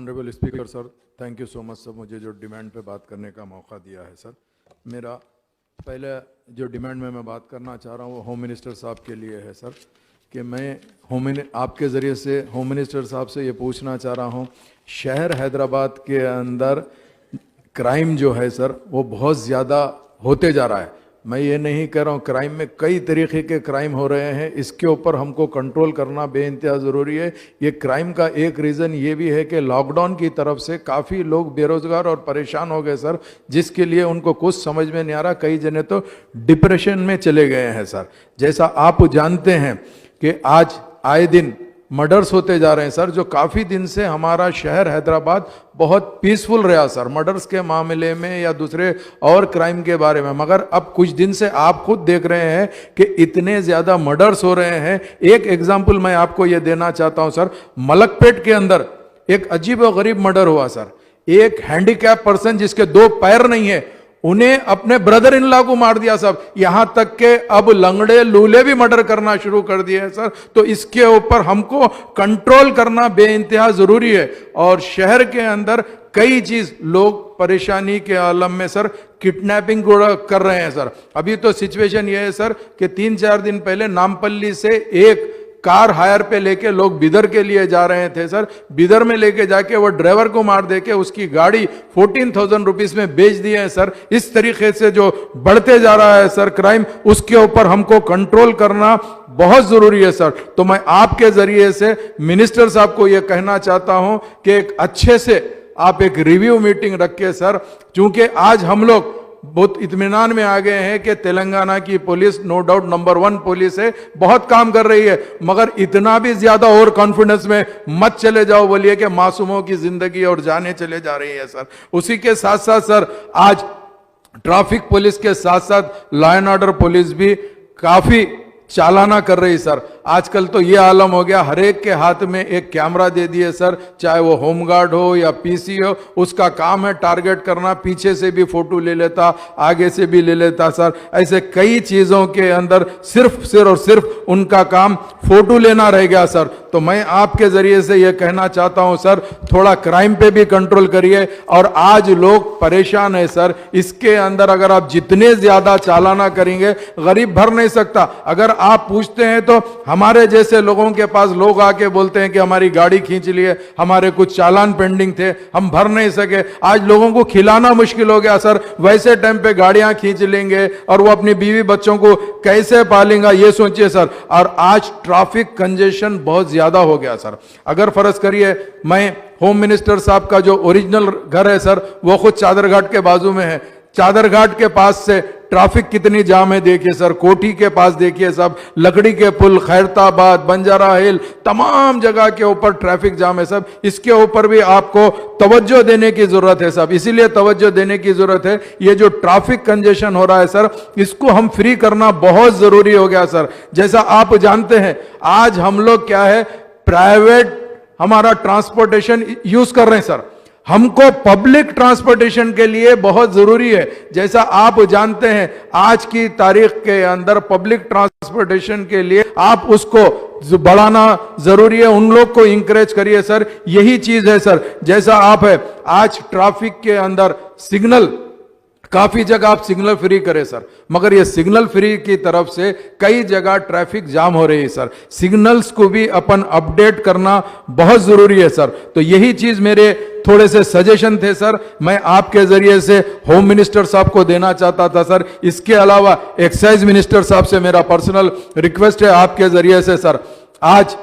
Honourable speaker sir, thank you so much sir, मुझे जो demand पे बात करने का मौका दिया है सर। मेरा पहले जो डिमांड में मैं बात करना चाह रहा हूँ वो होम मिनिस्टर साहब के लिए है सर, कि मैं आपके ज़रिए से होम मिनिस्टर साहब से ये पूछना चाह रहा हूँ, शहर हैदराबाद के अंदर क्राइम जो है सर वो बहुत ज़्यादा होते जा रहा है। मैं ये नहीं कह रहा हूँ, क्राइम में कई तरीके के क्राइम हो रहे हैं, इसके ऊपर हमको कंट्रोल करना बेइंतहा ज़रूरी है। ये क्राइम का एक रीज़न ये भी है कि लॉकडाउन की तरफ से काफ़ी लोग बेरोज़गार और परेशान हो गए सर, जिसके लिए उनको कुछ समझ में नहीं आ रहा। कई जने तो डिप्रेशन में चले गए हैं सर। जैसा आप जानते हैं कि आज आए दिन मर्डर्स होते जा रहे हैं सर, जो काफ़ी दिन से हमारा शहर हैदराबाद बहुत पीसफुल रहा सर, मर्डर्स के मामले में या दूसरे और क्राइम के बारे में। मगर अब कुछ दिन से आप खुद देख रहे हैं कि इतने ज़्यादा मर्डर्स हो रहे हैं। एक एग्जाम्पल मैं आपको ये देना चाहता हूँ सर, मलकपेट के अंदर एक अजीब और गरीब मर्डर हुआ सर। एक हैंडीकैप पर्सन जिसके 2 पैर नहीं है, उन्हें अपने ब्रदर इन लॉ को मार दिया सब। यहां तक के अब लंगड़े लूले भी मर्डर करना शुरू कर दिए हैं सर। तो इसके ऊपर हमको कंट्रोल करना बेइंतहा जरूरी है। और शहर के अंदर कई चीज लोग परेशानी के आलम में सर किडनैपिंग कर रहे हैं सर। अभी तो सिचुएशन ये है सर कि 3-4 दिन पहले नामपल्ली से एक कार हायर पे लेके लोग बिदर के लिए जा रहे थे सर। बिदर में लेके जाके वो ड्राइवर को मार देके उसकी गाड़ी 14,000 रुपीस में बेच दिए हैं सर। इस तरीके से जो बढ़ते जा रहा है सर क्राइम, उसके ऊपर हमको कंट्रोल करना बहुत जरूरी है सर। तो मैं आपके जरिए से मिनिस्टर साहब को यह कहना चाहता हूं कि एक अच्छे से आप एक रिव्यू मीटिंग रखिए सर, क्योंकि आज हम लोग बहुत इत्मीनान में आ गए हैं कि तेलंगाना की police no doubt number 1 police है, बहुत काम कर रही है। मगर इतना भी ज्यादा ओवर कॉन्फिडेंस में मत चले जाओ, बोलिए कि मासूमों की जिंदगी और जानें चले जा रही है सर। उसी के साथ साथ सर आज ट्रैफिक पुलिस के साथ साथ लॉ एंड ऑर्डर पुलिस भी काफी चालाना कर रही सर। आजकल तो ये आलम हो गया, हर एक के हाथ में एक कैमरा दे दिए सर, चाहे वो होमगार्ड हो या पीसी हो, उसका काम है टारगेट करना। पीछे से भी फोटो ले लेता, आगे से भी ले लेता सर। ऐसे कई चीजों के अंदर सिर्फ और सिर्फ उनका काम फोटो लेना रह गया सर। तो मैं आपके जरिए से यह कहना चाहता हूं सर, थोड़ा क्राइम पे भी कंट्रोल करिए। और आज लोग परेशान है सर, इसके अंदर अगर आप जितने ज्यादा चालाना करेंगे, गरीब भर नहीं सकता। अगर आप पूछते हैं तो हमारे जैसे लोगों के पास लोग आके बोलते हैं कि हमारी गाड़ी खींच लिए, हमारे कुछ चालान पेंडिंग थे, हम भर नहीं सके। आज लोगों को खिलाना मुश्किल हो गया सर, वैसे टाइम पे गाड़ियां खींच लेंगे और वो अपनी बीवी बच्चों को कैसे पालेंगे, ये सोचिए सर। और आज ट्रैफिक कंजेशन बहुत ज्यादा हो गया सर। अगर फर्ज करिए मैं होम मिनिस्टर साहब का जो ओरिजिनल घर है सर, वो खुद चादरघाट के बाजू में है। चादरघाट के पास से ट्रैफिक कितनी जाम है देखिए सर। कोठी के पास देखिए सब, लकड़ी के पुल, खैरताबाद, बंजारा हिल, तमाम जगह के ऊपर ट्रैफिक जाम है सब। इसके ऊपर भी आपको तवज्जो देने की जरूरत है सब। इसीलिए तवज्जो देने की जरूरत है, ये जो ट्रैफिक कंजेशन हो रहा है सर, इसको हम फ्री करना बहुत जरूरी हो गया सर। जैसा आप जानते हैं आज हम लोग क्या है, प्राइवेट हमारा ट्रांसपोर्टेशन यूज कर रहे हैं सर। हमको पब्लिक ट्रांसपोर्टेशन के लिए बहुत जरूरी है। जैसा आप जानते हैं आज की तारीख के अंदर पब्लिक ट्रांसपोर्टेशन के लिए आप उसको बढ़ाना जरूरी है, उन लोग को इंकरेज करिए सर। यही चीज है सर। जैसा आप है आज ट्रैफिक के अंदर सिग्नल, काफी जगह आप सिग्नल फ्री करें सर, मगर ये सिग्नल फ्री की तरफ से कई जगह ट्रैफिक जाम हो रही है सर। सिग्नल्स को भी अपन अपडेट करना बहुत जरूरी है सर। तो यही चीज मेरे थोड़े से सजेशन थे सर, मैं आपके जरिए से होम मिनिस्टर साहब को देना चाहता था सर। इसके अलावा एक्साइज मिनिस्टर साहब से मेरा पर्सनल रिक्वेस्ट है आपके जरिए से सर, आज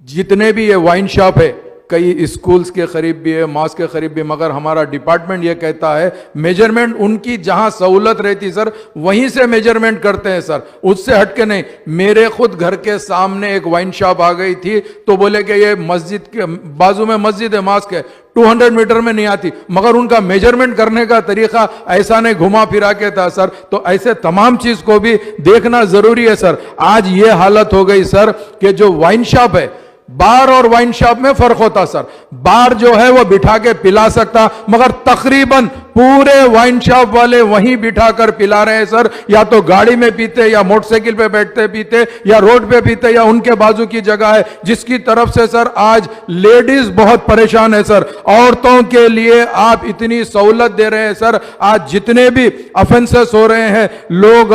जितने भी ये वाइन शॉप है, कई स्कूल्स के करीब भी है, मॉस्क के करीब भी, मगर हमारा डिपार्टमेंट ये कहता है मेजरमेंट उनकी जहां सहूलत रहती सर वहीं से मेजरमेंट करते हैं सर, उससे हटके नहीं। मेरे खुद घर के सामने एक वाइन शॉप आ गई थी, तो बोले कि ये मस्जिद के बाजू में मस्जिद है, मॉस्क है, 200 मीटर में नहीं आती, मगर उनका मेजरमेंट करने का तरीका ऐसा नहीं घुमा फिरा के था सर। तो ऐसे तमाम चीज को भी देखना जरूरी है सर। आज ये हालत हो गई सर कि जो वाइन शॉप है बार और वाइन शॉप में फर्क होता सर। बार जो है वो बिठा के पिला सकता, मगर तकरीबन पूरे वाइन शॉप वाले वहीं बिठाकर पिला रहे हैं सर। या तो गाड़ी में पीते, या मोटरसाइकिल पे बैठते पीते, या रोड पे पीते, या उनके बाजू की जगह है, जिसकी तरफ से सर आज लेडीज बहुत परेशान है सर। औरतों के लिए आप इतनी सहूलत दे रहे हैं सर। आज जितने भी ऑफेंसेस हो रहे हैं, लोग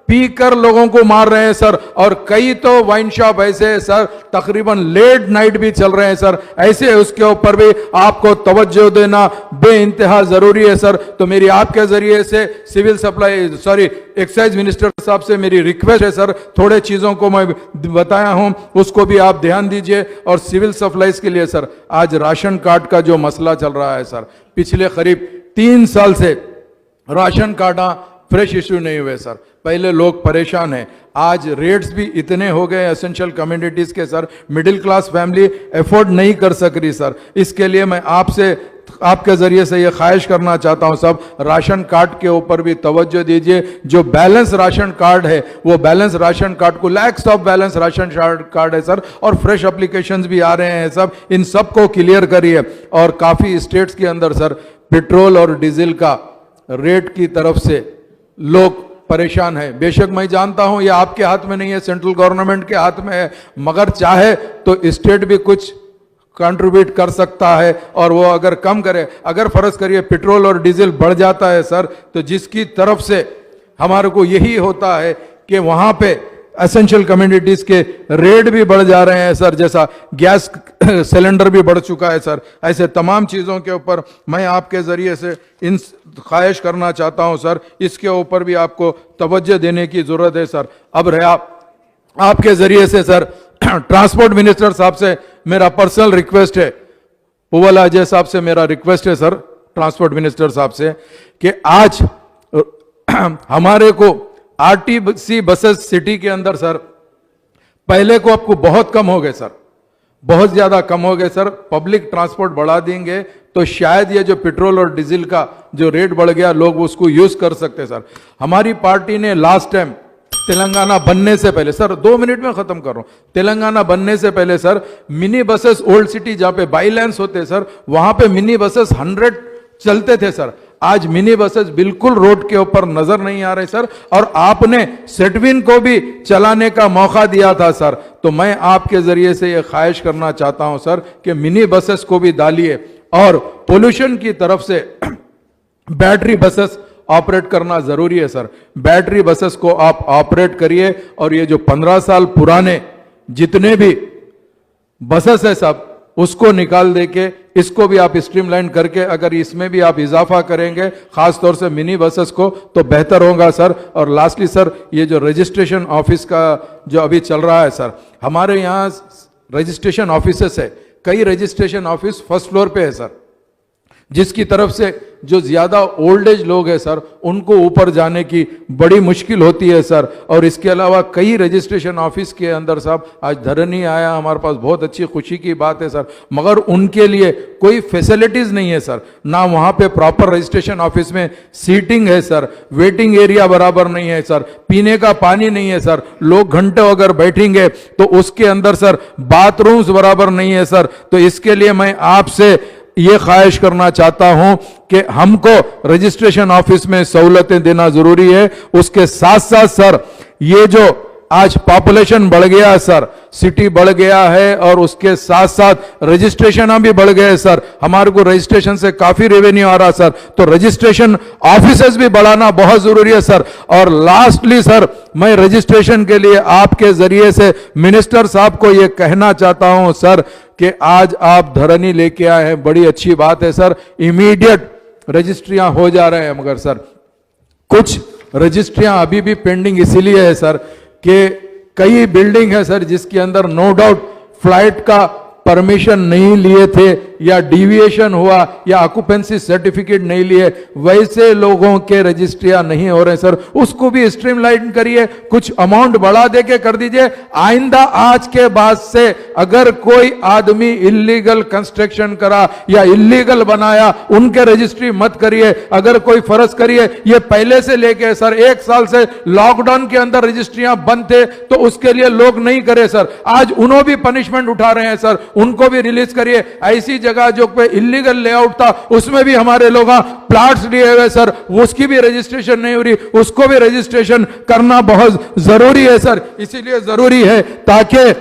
पीकर लोगों को मार रहे हैं सर। और कई तो वाइन शॉप ऐसे है सर, तकरीबन लेट नाइट भी चल रहे हैं सर। ऐसे उसके ऊपर भी आपको तवज्जो देना बेइंतहा जरूरी है सर। तो मेरी आपके जरिए से एक्साइज मिनिस्टर साहब से मेरी रिक्वेस्ट है सर, थोड़े चीजों को मैं बताया हूं, उसको भी आप ध्यान दीजिए। और सिविल सप्लाईज के लिए सर, आज राशन कार्ड का जो मसला चल रहा है सर, पिछले करीब 3 साल से राशन कार्ड फ्रेश इश्यू नहीं हुए सर। पहले लोग परेशान हैं, आज रेट्स भी इतने हो गए एसेंशियल कम्युनिटीज के sir, middle class family afford नहीं कर सक रही सर। इसके लिए मैं आपके जरिए से ये ख्वाहिश करना चाहता हूं, सब राशन कार्ड के ऊपर भी तवज्जो दीजिए। जो बैलेंस राशन कार्ड है, वो बैलेंस राशन कार्ड को lakhs of balance ration card है सर, और फ्रेश एप्लीकेशंस भी आ रहे हैं सब, इन सब को क्लियर करिए। और काफी स्टेट्स के अंदर सर पेट्रोल और डीजल का रेट की तरफ से लोग परेशान है। बेशक मैं जानता हूं ये आपके हाथ में नहीं है, सेंट्रल गवर्नमेंट के हाथ में है, मगर चाहे तो स्टेट भी कुछ कंट्रीब्यूट कर सकता है। और वो अगर कम करे, अगर फर्ज करिए पेट्रोल और डीजल बढ़ जाता है सर, तो जिसकी तरफ से हमारे को यही होता है कि वहां पे एसेंशियल कम्युनिटीज के रेट भी बढ़ जा रहे हैं सर, जैसा गैस सिलेंडर भी बढ़ चुका है सर। ऐसे तमाम चीज़ों के ऊपर मैं आपके ज़रिए से इन ख्वाहिश करना चाहता हूं सर, इसके ऊपर भी आपको तवज्जो देने की ज़रूरत है सर। अब रहा आपके ज़रिए से सर ट्रांसपोर्ट मिनिस्टर साहब से मेरा पर्सनल रिक्वेस्ट है, पुवल अजय साहब से मेरा रिक्वेस्ट है सर, ट्रांसपोर्ट मिनिस्टर साहब से, कि आज हमारे को आरटीसी बसेस सिटी के अंदर सर पहले को आपको बहुत कम हो गए सर, बहुत ज्यादा कम हो गए सर। पब्लिक ट्रांसपोर्ट बढ़ा देंगे तो शायद ये जो पेट्रोल और डीजल का जो रेट बढ़ गया, लोग उसको यूज कर सकते सर। हमारी पार्टी ने लास्ट टाइम तेलंगाना बनने से पहले सर, 2 मिनट में खत्म कर रहा हूं, तेलंगाना बनने से पहले sir mini buses old city जहां पे बाई लाइन्स होते सर, वहां पे मिनी बसेस 100 चलते थे सर। आज मिनी बसेस बिल्कुल रोड के ऊपर नजर नहीं आ रहे सर, और आपने सेटविन को भी चलाने का मौका दिया था सर। तो मैं आपके जरिए से यह ख्वाहिश करना चाहता हूं सर कि मिनी बसेस को भी डालिए, और पोल्यूशन की तरफ से बैटरी बसेस ऑपरेट करना जरूरी है सर। बैटरी बसेस को आप ऑपरेट करिए, और ये जो 15 साल पुराने जितने भी बसेस है सब, उसको निकाल देके इसको भी आप स्ट्रीमलाइन करके अगर इसमें भी आप इजाफा करेंगे, खास तौर से मिनी बसेस को, तो बेहतर होगा सर। और लास्टली सर, ये जो रजिस्ट्रेशन ऑफिस का जो अभी चल रहा है सर, हमारे यहाँ रजिस्ट्रेशन ऑफिसेस है, कई रजिस्ट्रेशन ऑफिस फर्स्ट फ्लोर पे है सर, जिसकी तरफ से जो ज्यादा ओल्ड एज लोग हैं सर, उनको ऊपर जाने की बड़ी मुश्किल होती है सर। और इसके अलावा कई रजिस्ट्रेशन ऑफिस के अंदर साहब आज धरनी आया हमारे पास, बहुत अच्छी खुशी की बात है सर, मगर उनके लिए कोई फैसिलिटीज नहीं है सर। ना वहां पे प्रॉपर रजिस्ट्रेशन ऑफिस में सीटिंग है सर, वेटिंग एरिया बराबर नहीं है सर, पीने का पानी नहीं है सर, लोग घंटों अगर बैठेंगे तो उसके अंदर सर बाथरूम्स बराबर नहीं है सर। तो इसके लिए मैं आपसे ये ख्वाहिश करना चाहता हूं कि हमको रजिस्ट्रेशन ऑफिस में सहूलतें देना जरूरी है। उसके साथ साथ सर, ये जो आज पॉपुलेशन बढ़ गया है सर, सिटी बढ़ गया है, और उसके साथ साथ रजिस्ट्रेशन भी बढ़ गए सर, हमारे को रजिस्ट्रेशन से काफी रेवेन्यू आ रहा सर, तो रजिस्ट्रेशन ऑफिसेस भी बढ़ाना बहुत जरूरी है सर। और लास्टली सर, मैं रजिस्ट्रेशन के लिए आपके जरिए से मिनिस्टर साहब को यह कहना चाहता हूं सर कि आज आप धरनी लेके आए हैं, बड़ी अच्छी बात है सर, इमीडिएट रजिस्ट्रियां हो जा रहे हैं, मगर सर कुछ रजिस्ट्रियां अभी भी पेंडिंग इसीलिए है सर कि कई बिल्डिंग है सर जिसके अंदर नो डाउट फ्लाइट का परमिशन नहीं लिए थे, या डिविएशन हुआ या ऑक्यूपेंसी सर्टिफिकेट नहीं लिए, वैसे लोगों के रजिस्ट्रियां नहीं हो रहे सर, उसको भी स्ट्रीमलाइन करिए, कुछ अमाउंट बढ़ा दे के कर दीजिए। आइंदा आज के बाद से अगर कोई आदमी इलीगल कंस्ट्रक्शन करा या इलीगल बनाया, उनके रजिस्ट्री मत करिए। अगर कोई फर्ज करिए, ये पहले से लेके सर 1 साल से लॉकडाउन के अंदर रजिस्ट्रियां बंद थे तो उसके लिए लोग नहीं करे सर, आज उन्होंने भी पनिशमेंट उठा रहे हैं सर, उनको भी रिलीज करिए। ऐसी जगह जो पे इलीगल लेआउट था उसमें भी हमारे लोग प्लाट्स लिए हुए सर, उसकी भी रजिस्ट्रेशन नहीं हो रही, उसको भी रजिस्ट्रेशन करना बहुत जरूरी है सर। इसीलिए जरूरी है ताकि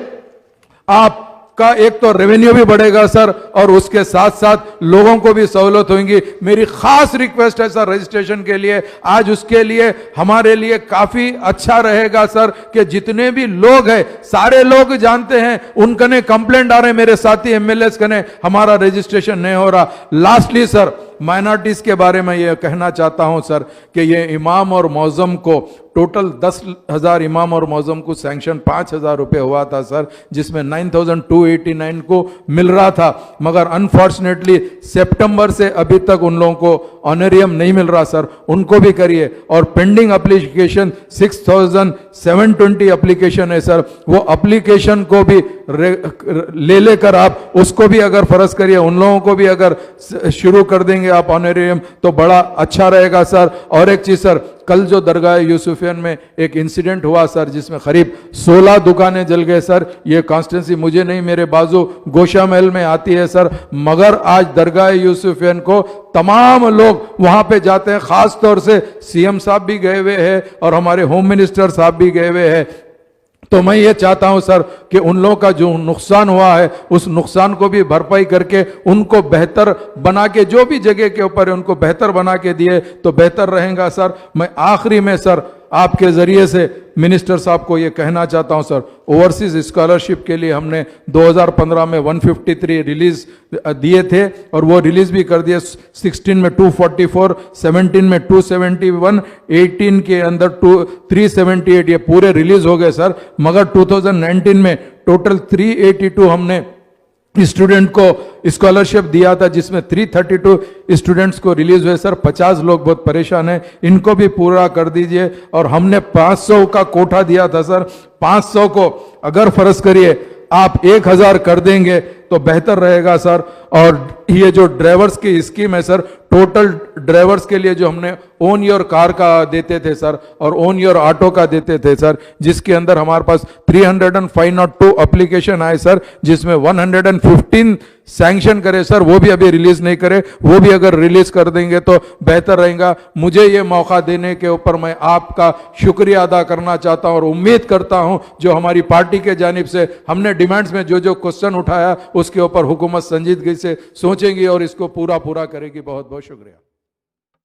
आप का एक तो रेवेन्यू भी बढ़ेगा सर और उसके साथ साथ लोगों को भी सहूलत होगी। मेरी खास रिक्वेस्ट है सर रजिस्ट्रेशन के लिए, आज उसके लिए हमारे लिए काफी अच्छा रहेगा सर कि जितने भी लोग हैं, सारे लोग जानते हैं, उनकने कंप्लेंट आ रहे हैं, मेरे साथी एमएलए कने हमारा रजिस्ट्रेशन नहीं हो रहा। लास्टली सर माइनॉरिटीज के बारे में यह कहना चाहता हूं सर कि ये इमाम और मौजम को टोटल 10,000 इमाम और मौजम को सैंक्शन 5,000 रुपये हुआ था सर, जिसमें 9,289 को मिल रहा था, मगर अनफॉर्चुनेटली सितंबर से अभी तक उन लोगों को ऑनरियम नहीं मिल रहा सर, उनको भी करिए। और पेंडिंग एप्लीकेशन 6,720 एप्लीकेशन है सर, वो एप्लीकेशन को भी ले लेकर आप उसको भी अगर फर्ज करिए, उन लोगों को भी अगर शुरू कर देंगे आप ऑनरेरियम तो बड़ा अच्छा रहेगा सर। और एक चीज सर, कल जो दरगाह यूसुफियन में एक इंसिडेंट हुआ सर, जिसमें करीब 16 दुकानें जल गए सर, ये कॉन्स्टिट्यूंसी मुझे नहीं, मेरे बाजू गोशा महल में आती है सर, मगर आज दरगाह यूसुफियन को तमाम लोग वहां पे जाते हैं, खास तौर से सीएम साहब भी गए हुए हैं और हमारे होम मिनिस्टर साहब भी गए हुए हैं। तो मैं ये चाहता हूं सर कि उन लोगों का जो नुकसान हुआ है उस नुकसान को भी भरपाई करके उनको बेहतर बना के, जो भी जगह के ऊपर है उनको बेहतर बना के दिए तो बेहतर रहेगा सर। मैं आखिरी में सर आपके जरिए से मिनिस्टर साहब को ये कहना चाहता हूं सर, ओवरसीज स्कॉलरशिप के लिए हमने 2015 में 153 रिलीज दिए थे और वो रिलीज भी कर दिए। 16 में 244, 17 में 271, 18 के अंदर 378, ये पूरे रिलीज हो गए सर। मगर 2019 में टोटल 382 हमने स्टूडेंट को स्कॉलरशिप दिया था, जिसमें 332 स्टूडेंट्स को रिलीज हुए सर। 50 लोग बहुत परेशान हैं, इनको भी पूरा कर दीजिए। और हमने 500 का कोठा दिया था सर, 500 को अगर फर्ज करिए आप 1,000 कर देंगे तो बेहतर रहेगा सर। और ये जो ड्राइवर्स की स्कीम है सर, टोटल ड्राइवर्स के लिए जो हमने ओन योर कार का देते थे सर और ओन योर ऑटो का देते थे सर, जिसके अंदर हमारे पास 30502 एप्लीकेशन आए सर, जिसमें 115 सैंक्शन करे सर, वो भी अभी रिलीज नहीं करे, वो भी अगर रिलीज कर देंगे तो बेहतर रहेगा। मुझे ये मौका देने के ऊपर मैं आपका शुक्रिया अदा करना चाहता हूं और उम्मीद करता हूं जो हमारी पार्टी के जानिब से हमने डिमांड्स में जो जो क्वेश्चन उठाया उसके ऊपर हुकूमत संजीदगी से सोचेंगी और इसको पूरा करेगी। बहुत बहुत शुक्रिया।